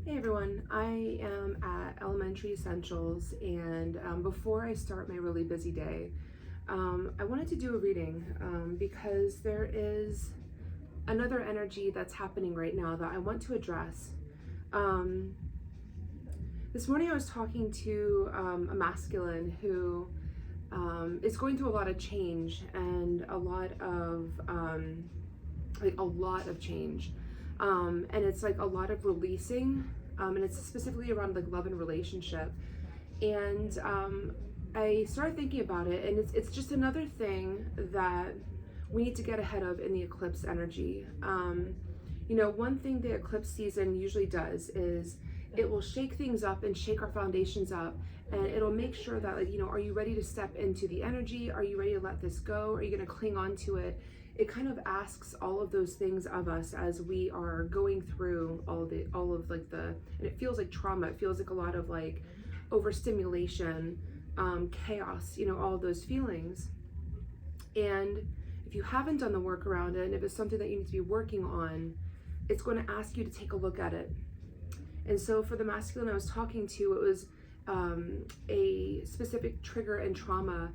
Hey everyone, I am at Elementary Essentials, and before I start my really busy day, I wanted to do a reading because there is another energy that's happening right now that I want to address. Um, this morning I was talking to a masculine who is going through a lot of change and a lot of change. And it's like a lot of releasing, and it's specifically around like love and relationship. And I started thinking about it, and it's just another thing that we need to get ahead of in the eclipse energy. One thing the eclipse season usually does is it will shake things up and shake our foundations up, and it'll make sure that, like, are you ready to step into the energy? Are you ready to let this go? Are you going to cling on to it? It kind of asks all of those things of us as we are going through and it feels like trauma. It feels like a lot of like overstimulation, chaos, all of those feelings. And if you haven't done the work around it, and if it's something that you need to be working on, it's going to ask you to take a look at it. And so for the masculine I was talking to, it was a specific trigger and trauma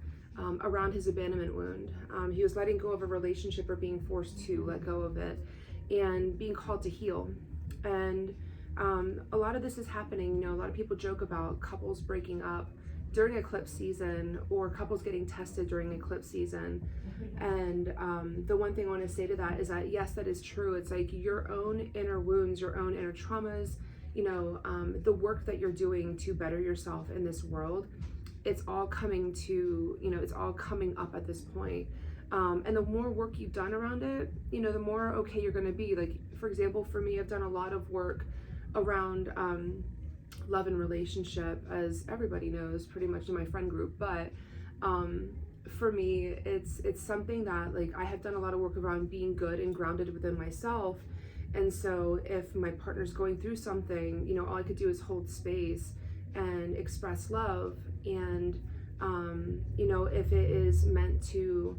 around his abandonment wound. He was letting go of a relationship or being forced to let go of it and being called to heal. And a lot of this is happening. A lot of people joke about couples breaking up during eclipse season or couples getting tested during eclipse season. And the one thing I want to say to that is that, yes, that is true. It's like your own inner wounds, your own inner traumas, the work that you're doing to better yourself in this world, it's all coming up at this point. And the more work you've done around it, the more okay you're going to be. Like, for example, for me, I've done a lot of work around love and relationship, as everybody knows pretty much in my friend group. But for me, it's something that, like, I have done a lot of work around being good and grounded within myself. And so if my partner's going through something, all I could do is hold space and express love. And if it is meant to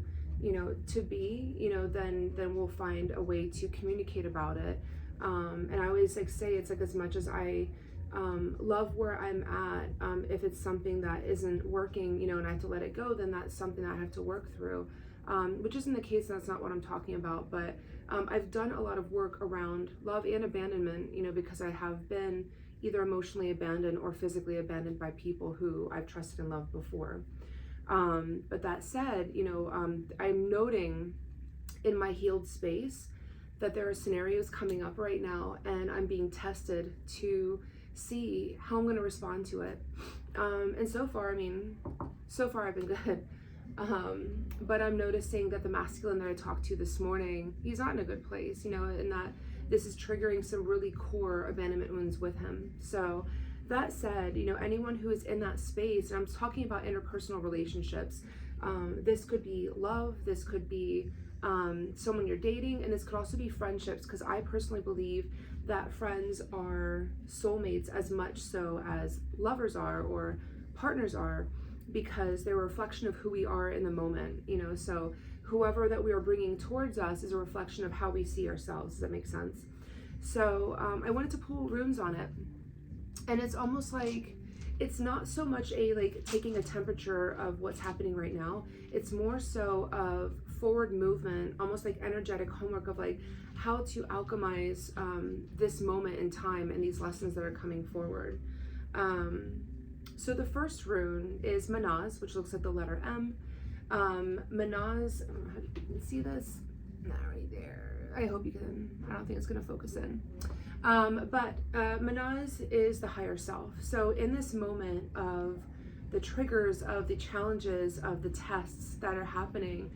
be, then we'll find a way to communicate about it. And I always say, it's like, as much as I love where I'm at, if it's something that isn't working, and I have to let it go, then that's something that I have to work through. Which isn't the case, that's not what I'm talking about. But I've done a lot of work around love and abandonment, because I have been either emotionally abandoned or physically abandoned by people who I've trusted and loved before. But that said, I'm noting in my healed space that there are scenarios coming up right now, and I'm being tested to see how I'm going to respond to it. And so far I've been good. But I'm noticing that the masculine that I talked to this morning, he's not in a good place, and that this is triggering some really core abandonment wounds with him. So that said, anyone who is in that space, and I'm talking about interpersonal relationships, this could be love, this could be someone you're dating, and this could also be friendships, because I personally believe that friends are soulmates as much so as lovers are or partners are, because they're a reflection of who we are in the moment, so whoever that we are bringing towards us is a reflection of how we see ourselves. Does that make sense? So I wanted to pull runes on it, and it's almost like it's not so much taking a temperature of what's happening right now. It's more so of forward movement, almost like energetic homework of like how to alchemize this moment in time and these lessons that are coming forward. So the first rune is Manaz, which looks like the letter M. Manaz, I don't know if you can see this. Not right there. I hope you can. I don't think it's going to focus in. But Manaz is the higher self. So in this moment of the triggers, of the challenges, of the tests that are happening,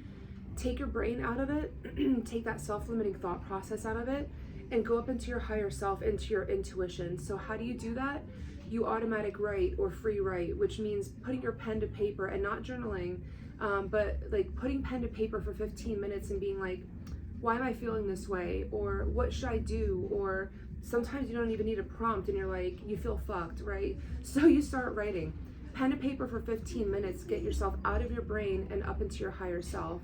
take your brain out of it, take that self-limiting thought process out of it, and go up into your higher self, into your intuition. So how do you do that? You automatic write or free write, which means putting your pen to paper and not journaling, but like putting pen to paper for 15 minutes and being like, why am I feeling this way? Or what should I do? Or sometimes you don't even need a prompt and you're like, you feel fucked, right? So you start writing. Pen to paper for 15 minutes, get yourself out of your brain and up into your higher self.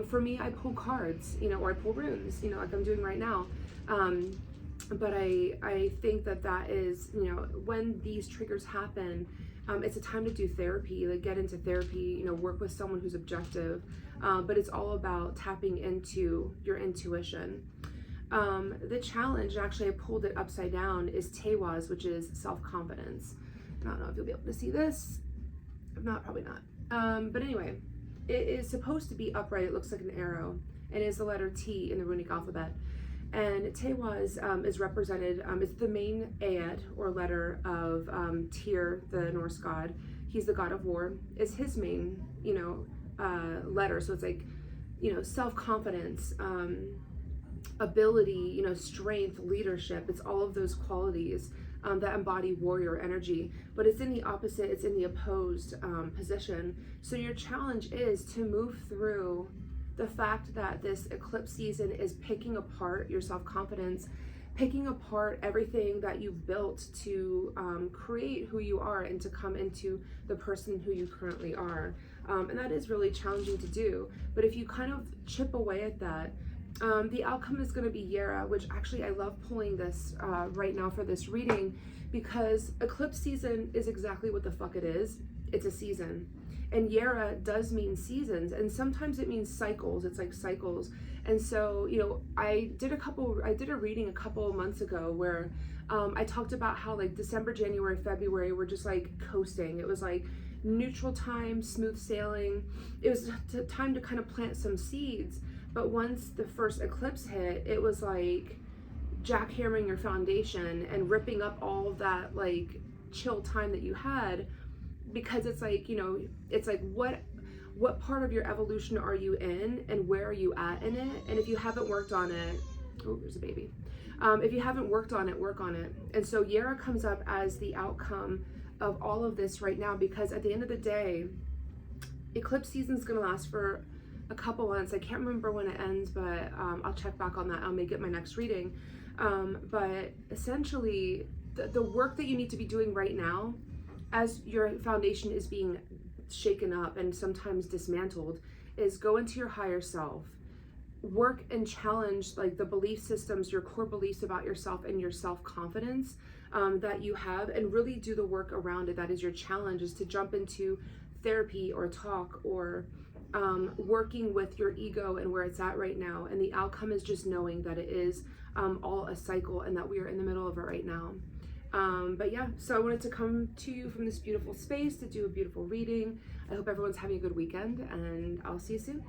For me, I pull cards, or I pull runes, like I'm doing right now. but I think that is, you know, when these triggers happen, it's a time to do therapy, like get into therapy, you know, work with someone who's objective, but it's all about tapping into your intuition. The challenge, actually I pulled it upside down, is Tewaz, which is self-confidence. I don't know if you'll be able to see this. If not, probably not. But anyway, it is supposed to be upright. It looks like an arrow, and is the letter T in the runic alphabet. And Tewaz is represented, it's the main Ayed, or letter of Tyr, the Norse god. He's the god of war. It's his main, you know, letter. So it's like, you know, self-confidence, ability, you know, strength, leadership. It's all of those qualities that embody warrior energy, but it's in the opposite, it's in the opposed position. So your challenge is to move through the fact that this eclipse season is picking apart your self-confidence, picking apart everything that you've built to create who you are and to come into the person who you currently are. And that is really challenging to do. But if you kind of chip away at that, the outcome is going to be Yera, which actually I love pulling this right now for this reading, because eclipse season is exactly what the fuck it is. It's a season. And Yera does mean seasons, and sometimes it means cycles. It's like cycles. And so, you know, I did a reading a couple of months ago where I talked about how like December, January, February were just like coasting. It was like neutral time, smooth sailing. It was time to kind of plant some seeds. But once the first eclipse hit, it was like jackhammering your foundation and ripping up all of that like chill time that you had, because it's like, you know, it's like what part of your evolution are you in and where are you at in it? And if you haven't worked on it, oh, there's a baby. If you haven't worked on it, work on it. And so Yera comes up as the outcome of all of this right now, because at the end of the day, eclipse season is going to last for a couple months. I can't remember when it ends, but I'll check back on that. I'll make it my next reading. But essentially, the work that you need to be doing right now, as your foundation is being shaken up and sometimes dismantled, is go into your higher self, work and challenge like the belief systems, your core beliefs about yourself and your self-confidence that you have, and really do the work around it. That is your challenge, is to jump into therapy or talk or working with your ego and where it's at right now. And the outcome is just knowing that it is all a cycle and that we are in the middle of it right now. But yeah, so I wanted to come to you from this beautiful space to do a beautiful reading. I hope everyone's having a good weekend, and I'll see you soon.